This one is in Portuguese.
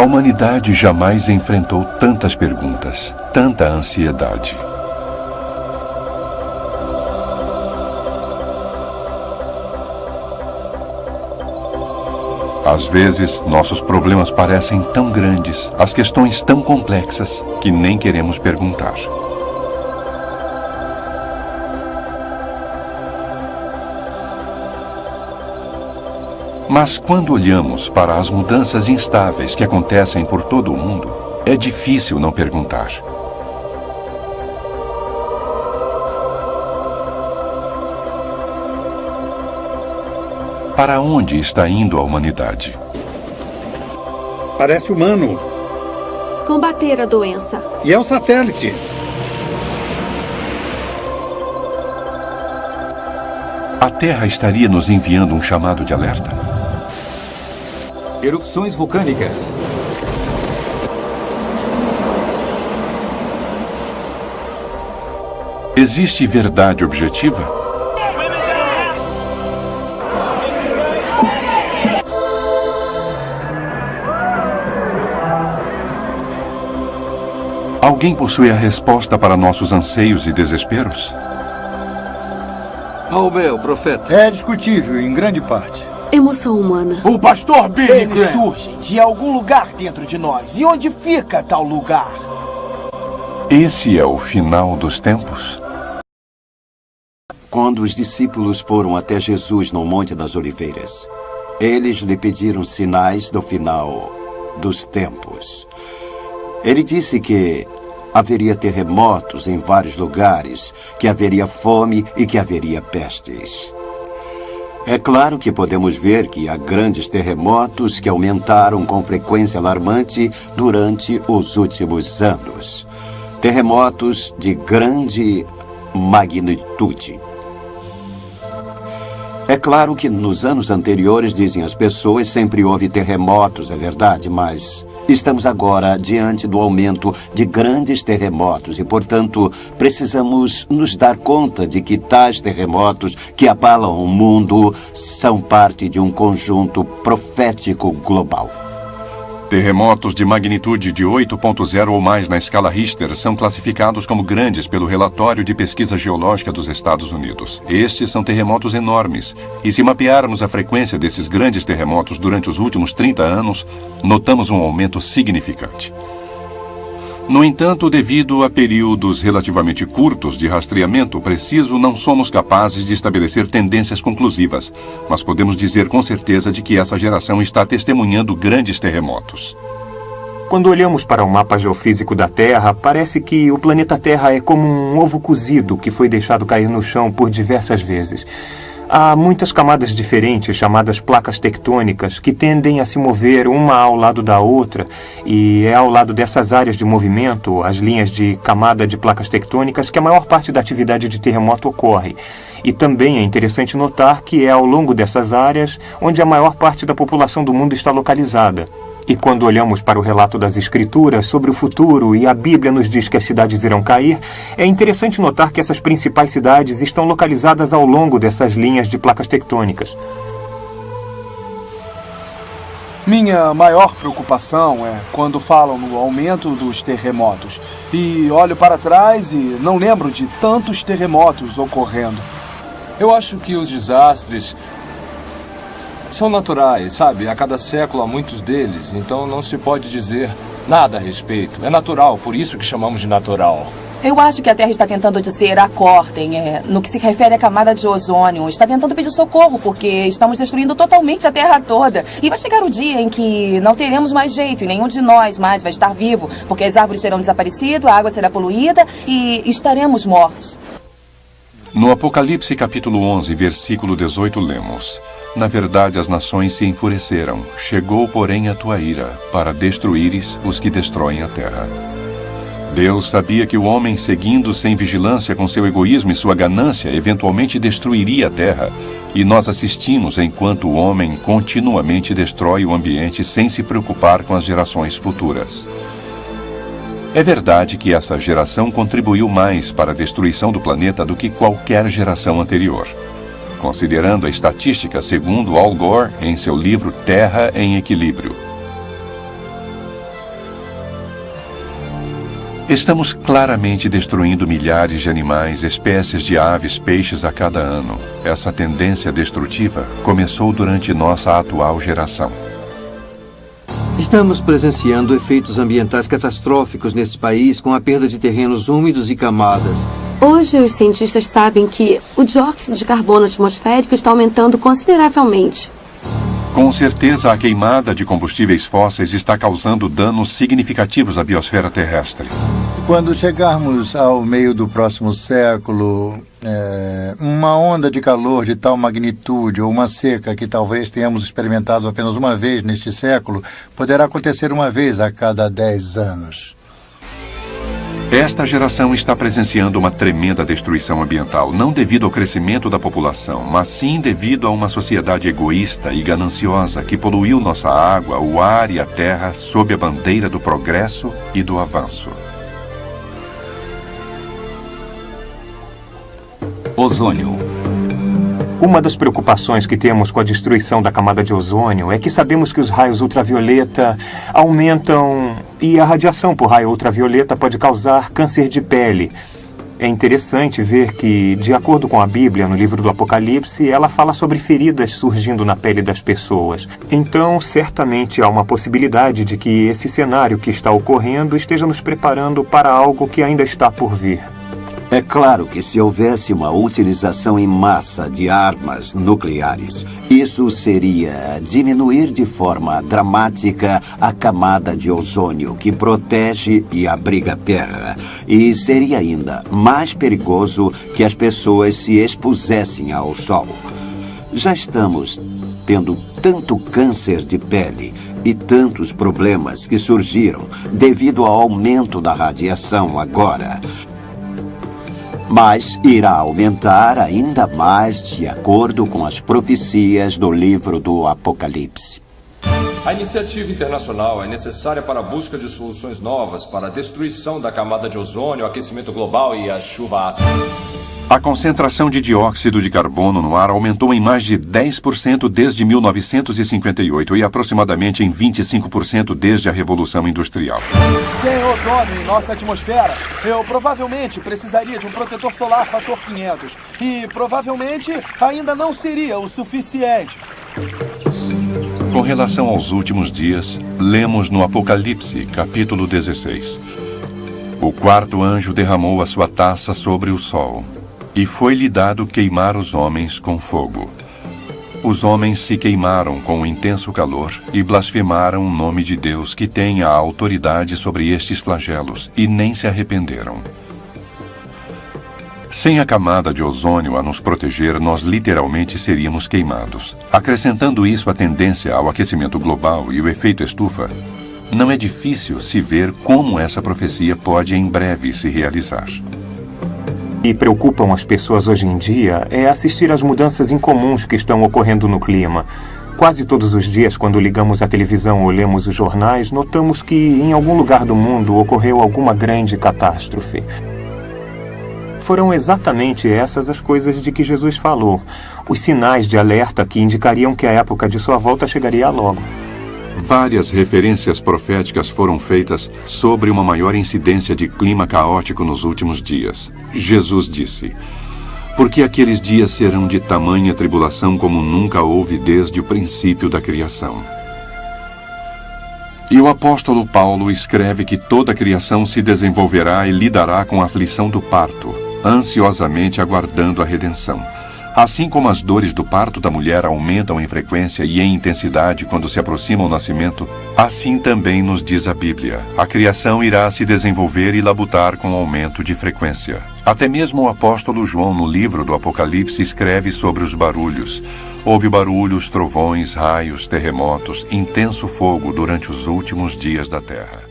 humanidade jamais enfrentou tantas perguntas, tanta ansiedade. Às vezes, nossos problemas parecem tão grandes, as questões tão complexas, que nem queremos perguntar. Mas quando olhamos para as mudanças instáveis que acontecem por todo o mundo, é difícil não perguntar. Para onde está indo a humanidade? Parece humano. Combater a doença. E é um satélite. A Terra estaria nos enviando um chamado de alerta. Erupções vulcânicas. Existe verdade objetiva? Alguém possui a resposta para nossos anseios e desesperos? Maomé, o profeta. É discutível, em grande parte. Emoção humana. O pastor Billy Eles Graham surgem de algum lugar dentro de nós. E onde fica tal lugar? Esse é o final dos tempos? Quando os discípulos foram até Jesus no Monte das Oliveiras, eles lhe pediram sinais do final dos tempos. Ele disse que haveria terremotos em vários lugares, que haveria fome e que haveria pestes. É claro que podemos ver que há grandes terremotos que aumentaram com frequência alarmante durante os últimos anos. Terremotos de grande magnitude. É claro que nos anos anteriores, dizem as pessoas, sempre houve terremotos, é verdade, mas estamos agora diante do aumento de grandes terremotos e, portanto, precisamos nos dar conta de que tais terremotos que abalam o mundo são parte de um conjunto profético global. Terremotos de magnitude de 8.0 ou mais na escala Richter são classificados como grandes pelo Relatório de Pesquisa Geológica dos Estados Unidos. Estes são terremotos enormes, e se mapearmos a frequência desses grandes terremotos durante os últimos 30 anos, notamos um aumento significante. No entanto, devido a períodos relativamente curtos de rastreamento preciso, não somos capazes de estabelecer tendências conclusivas, mas podemos dizer com certeza de que essa geração está testemunhando grandes terremotos. Quando olhamos para o mapa geofísico da Terra, parece que o planeta Terra é como um ovo cozido que foi deixado cair no chão por diversas vezes. Há muitas camadas diferentes, chamadas placas tectônicas, que tendem a se mover uma ao lado da outra, e é ao lado dessas áreas de movimento, as linhas de camada de placas tectônicas, que a maior parte da atividade de terremoto ocorre. E também é interessante notar que é ao longo dessas áreas onde a maior parte da população do mundo está localizada. E quando olhamos para o relato das Escrituras sobre o futuro e a Bíblia nos diz que as cidades irão cair, é interessante notar que essas principais cidades estão localizadas ao longo dessas linhas de placas tectônicas. Minha maior preocupação é quando falam no aumento dos terremotos. E olho para trás e não lembro de tantos terremotos ocorrendo. Eu acho que os desastres são naturais, sabe? A cada século há muitos deles, então não se pode dizer nada a respeito. É natural, por isso que chamamos de natural. Eu acho que a Terra está tentando dizer acordem, no que se refere à camada de ozônio. Está tentando pedir socorro, porque estamos destruindo totalmente a Terra toda. E vai chegar o dia em que não teremos mais jeito, e nenhum de nós mais vai estar vivo, porque as árvores terão desaparecido, a água será poluída e estaremos mortos. No Apocalipse capítulo 11, versículo 18, lemos: Na verdade, as nações se enfureceram. Chegou, porém, a tua ira, para destruíres os que destroem a terra. Deus sabia que o homem, seguindo sem vigilância com seu egoísmo e sua ganância, eventualmente destruiria a terra. E nós assistimos enquanto o homem continuamente destrói o ambiente sem se preocupar com as gerações futuras. É verdade que essa geração contribuiu mais para a destruição do planeta do que qualquer geração anterior. Considerando a estatística segundo Al Gore em seu livro Terra em Equilíbrio. Estamos claramente destruindo milhares de animais, espécies de aves, peixes a cada ano. Essa tendência destrutiva começou durante nossa atual geração. Estamos presenciando efeitos ambientais catastróficos neste país com a perda de terrenos úmidos e camadas. Hoje, os cientistas sabem que o dióxido de carbono atmosférico está aumentando consideravelmente. Com certeza, a queimada de combustíveis fósseis está causando danos significativos à biosfera terrestre. Quando chegarmos ao meio do próximo século, uma onda de calor de tal magnitude ou uma seca que talvez tenhamos experimentado apenas uma vez neste século, poderá acontecer uma vez a cada 10 anos. Esta geração está presenciando uma tremenda destruição ambiental, não devido ao crescimento da população, mas sim devido a uma sociedade egoísta e gananciosa que poluiu nossa água, o ar e a terra sob a bandeira do progresso e do avanço. Ozônio. Uma das preocupações que temos com a destruição da camada de ozônio é que sabemos que os raios ultravioleta aumentam e a radiação por raio ultravioleta pode causar câncer de pele. É interessante ver que, de acordo com a Bíblia, no livro do Apocalipse, ela fala sobre feridas surgindo na pele das pessoas. Então, certamente há uma possibilidade de que esse cenário que está ocorrendo esteja nos preparando para algo que ainda está por vir. É claro que se houvesse uma utilização em massa de armas nucleares, isso seria diminuir de forma dramática a camada de ozônio que protege e abriga a Terra. E seria ainda mais perigoso que as pessoas se expusessem ao sol. Já estamos tendo tanto câncer de pele e tantos problemas que surgiram devido ao aumento da radiação agora. Mas irá aumentar ainda mais de acordo com as profecias do livro do Apocalipse. A iniciativa internacional é necessária para a busca de soluções novas para a destruição da camada de ozônio, o aquecimento global e a chuva ácida. A concentração de dióxido de carbono no ar aumentou em mais de 10% desde 1958 e aproximadamente em 25% desde a Revolução Industrial. Sem ozônio em nossa atmosfera, eu provavelmente precisaria de um protetor solar fator 500 e provavelmente ainda não seria o suficiente. Com relação aos últimos dias, lemos no Apocalipse, capítulo 16. O quarto anjo derramou a sua taça sobre o sol. E foi-lhe dado queimar os homens com fogo. Os homens se queimaram com um intenso calor e blasfemaram o nome de Deus que tem a autoridade sobre estes flagelos e nem se arrependeram. Sem a camada de ozônio a nos proteger, nós literalmente seríamos queimados. Acrescentando isso à tendência ao aquecimento global e o efeito estufa, não é difícil se ver como essa profecia pode em breve se realizar. O que preocupam as pessoas hoje em dia é assistir às mudanças incomuns que estão ocorrendo no clima. Quase todos os dias, quando ligamos a televisão ou lemos os jornais, notamos que em algum lugar do mundo ocorreu alguma grande catástrofe. Foram exatamente essas as coisas de que Jesus falou, os sinais de alerta que indicariam que a época de sua volta chegaria logo. Várias referências proféticas foram feitas sobre uma maior incidência de clima caótico nos últimos dias. Jesus disse: porque aqueles dias serão de tamanha tribulação como nunca houve desde o princípio da criação. E o apóstolo Paulo escreve que toda a criação se desenvolverá e lidará com a aflição do parto, ansiosamente aguardando a redenção. Assim como as dores do parto da mulher aumentam em frequência e em intensidade quando se aproxima o nascimento, assim também nos diz a Bíblia. A criação irá se desenvolver e labutar com aumento de frequência. Até mesmo o apóstolo João, no livro do Apocalipse, escreve sobre os barulhos. Houve barulhos, trovões, raios, terremotos, intenso fogo durante os últimos dias da terra.